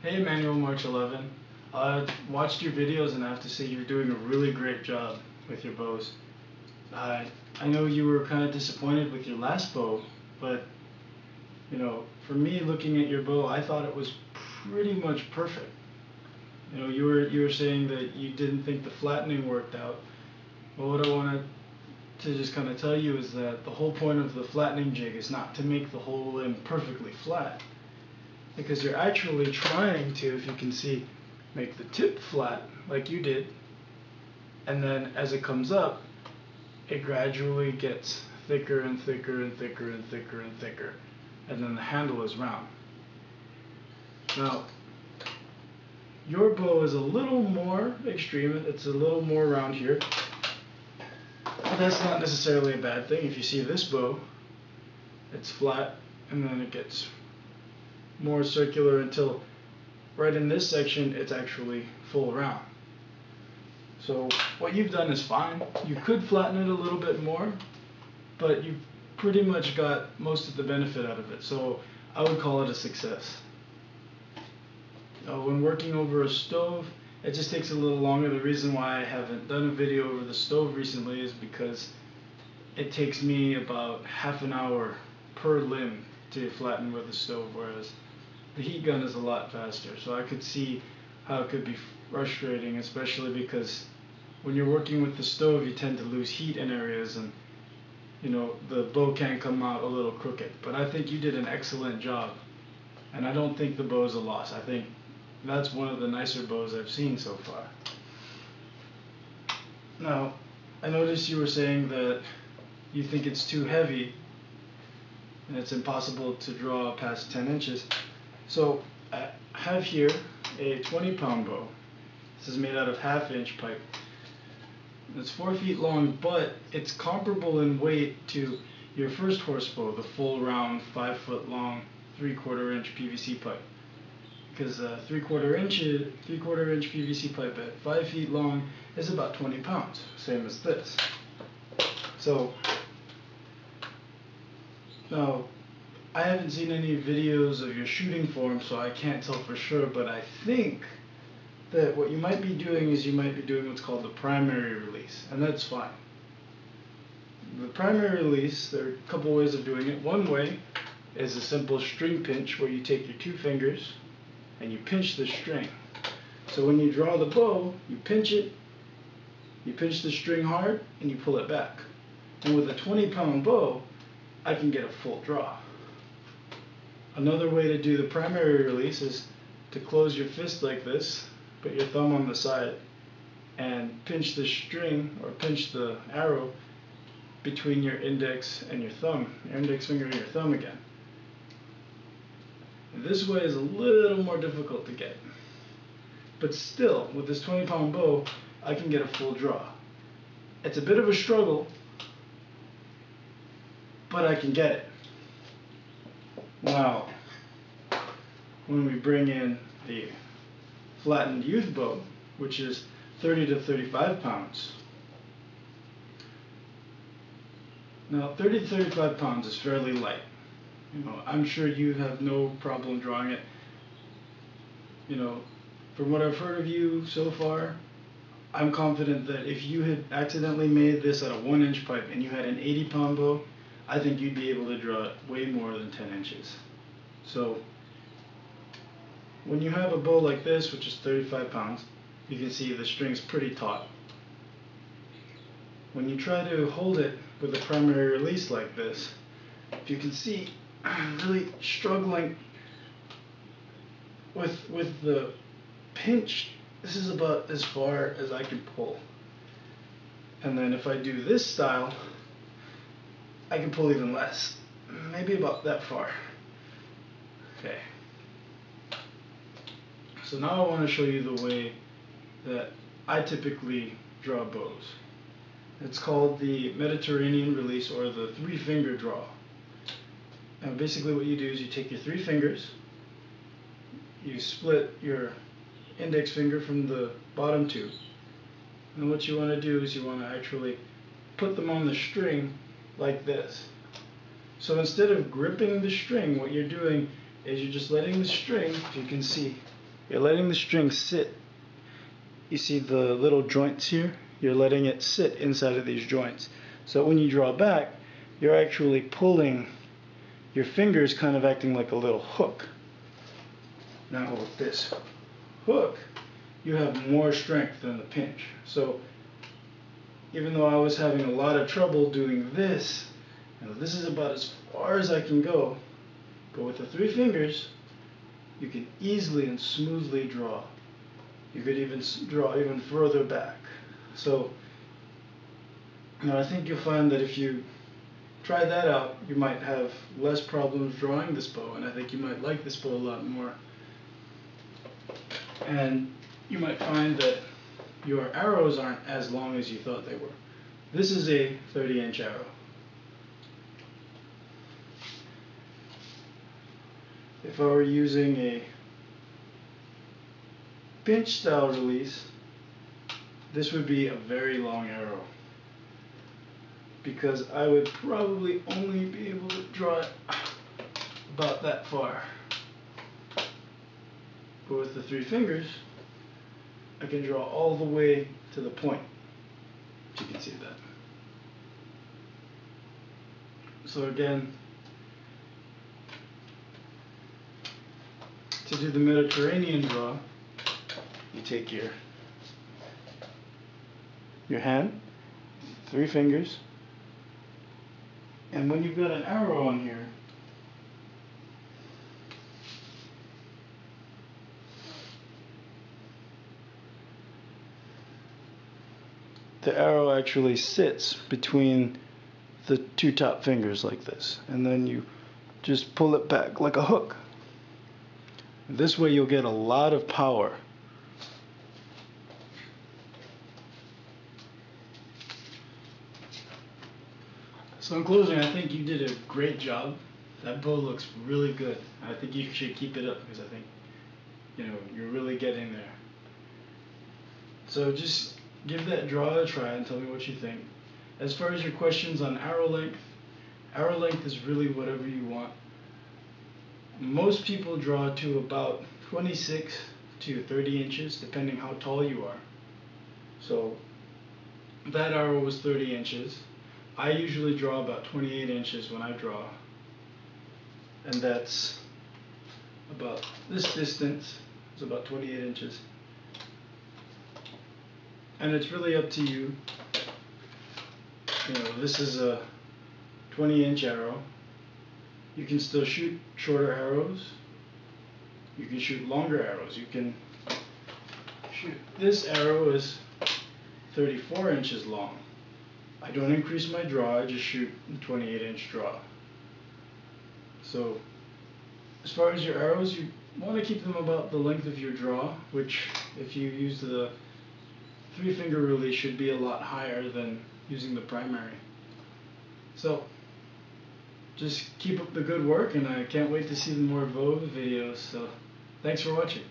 Hey Emanuelmarch11. I watched your videos and I have to say you're doing a really great job with your bows. I know you were kind of disappointed with your last bow, but for me looking at your bow, I thought it was pretty much perfect. You were saying that you didn't think the flattening worked out. Well, what I wanted to just kind of tell you is that the whole point of the flattening jig is not to make the whole limb perfectly flat, because you're actually trying to, if you can see, make the tip flat like you did, and then as it comes up, it gradually gets thicker and thicker and thicker and thicker and thicker, and then the handle is round. Now, your bow is a little more extreme, it's a little more round here, but that's not necessarily a bad thing. If you see this bow, it's flat, and then it gets more circular until right in this section it's actually full round. So what you've done is fine. You could flatten it a little bit more, but you've pretty much got most of the benefit out of it, so I would call it a success. When working over a stove, it just takes a little longer. The reason why I haven't done a video over the stove recently is because it takes me about half an hour per limb to flatten with the stove, whereas the heat gun is a lot faster. So I could see how it could be frustrating, especially because when you're working with the stove, you tend to lose heat in areas, and the bow can come out a little crooked. But I think you did an excellent job, and I don't think the bow is a loss. I think that's one of the nicer bows I've seen so far. Now, I noticed you were saying that you think it's too heavy and it's impossible to draw past 10 inches. So I have here a 20-pound bow. This is made out of 1/2-inch pipe. It's 4 feet long, but it's comparable in weight to your first horse bow, the full round 5 foot long 3/4 inch PVC pipe. Because 3/4 inch PVC pipe at 5 feet long is about 20 pounds, same as this. So now, I haven't seen any videos of your shooting form, so I can't tell for sure, but I think that what you might be doing is you might be doing what's called the primary release, and that's fine. The primary release, there are a couple ways of doing it. One way is a simple string pinch, where you take your 2 fingers and you pinch the string. So when you draw the bow, you pinch it, you pinch the string hard, and you pull it back. And with a 20-pound bow, I can get a full draw. Another way to do the primary release is to close your fist like this, put your thumb on the side, and pinch the string, or pinch the arrow between your index and your thumb, your index finger and your thumb again. This way is a little more difficult to get, but still, with this 20-pound bow, I can get a full draw. It's a bit of a struggle, but I can get it. Now, when we bring in the flattened youth bow, which is 30 to 35 pounds. Now, 30 to 35 pounds is fairly light. I'm sure you have no problem drawing it. From what I've heard of you so far, I'm confident that if you had accidentally made this at a 1-inch pipe and you had an 80-pound bow, I think you'd be able to draw it way more than 10 inches. So when you have a bow like this, which is 35 pounds, you can see the string's pretty taut. When you try to hold it with a primary release like this, if you can see, I'm really struggling with the pinch. This is about as far as I can pull. And then if I do this style, I can pull even less, maybe about that far. Okay. So now I want to show you the way that I typically draw bows. It's called the Mediterranean release, or the 3-finger draw. And basically what you do is you take your 3 fingers, you split your index finger from the bottom 2, and what you want to do is you want to actually put them on the string like this. So instead of gripping the string, what you're doing is you're just letting the string, if you can see, You're letting the string sit. You see the little joints here? You're letting it sit inside of these joints. So when you draw back, you're actually pulling your fingers, kind of acting like a little hook. Now with this hook, you have more strength than the pinch. So even though I was having a lot of trouble doing this, this is about as far as I can go, but with the 3 fingers, you can easily and smoothly draw. You could even draw even further back. So I think you'll find that if you try that out, you might have less problems drawing this bow, and I think you might like this bow a lot more. And you might find that your arrows aren't as long as you thought they were. This is a 30-inch arrow. If I were using a pinch style release, this would be a very long arrow, because I would probably only be able to draw it about that far. But with the 3 fingers, I can draw all the way to the point. You can see that. So again, to do the Mediterranean draw, you take your hand, 3 fingers, and when you've got an arrow on here, the arrow actually sits between the 2 top fingers like this, and then you just pull it back like a hook. This way you'll get a lot of power. So in closing, I think you did a great job. That bow looks really good. I think you should keep it up, because I think you're really getting there. So just give that draw a try and tell me what you think. As far as your questions on arrow length is really whatever you want. Most people draw to about 26 to 30 inches, depending how tall you are. So that arrow was 30 inches. I usually draw about 28 inches when I draw, and that's about this distance. It's about 28 inches. And it's really up to you. This is a 20-inch arrow. You can still shoot shorter arrows. You can shoot longer arrows. You can shoot. This arrow is 34 inches long. I don't increase my draw, I just shoot a 28-inch draw. So as far as your arrows, you want to keep them about the length of your draw, which if you use the 3-finger release should be a lot higher than using the primary. So just keep up the good work, and I can't wait to see more bow videos. So thanks for watching.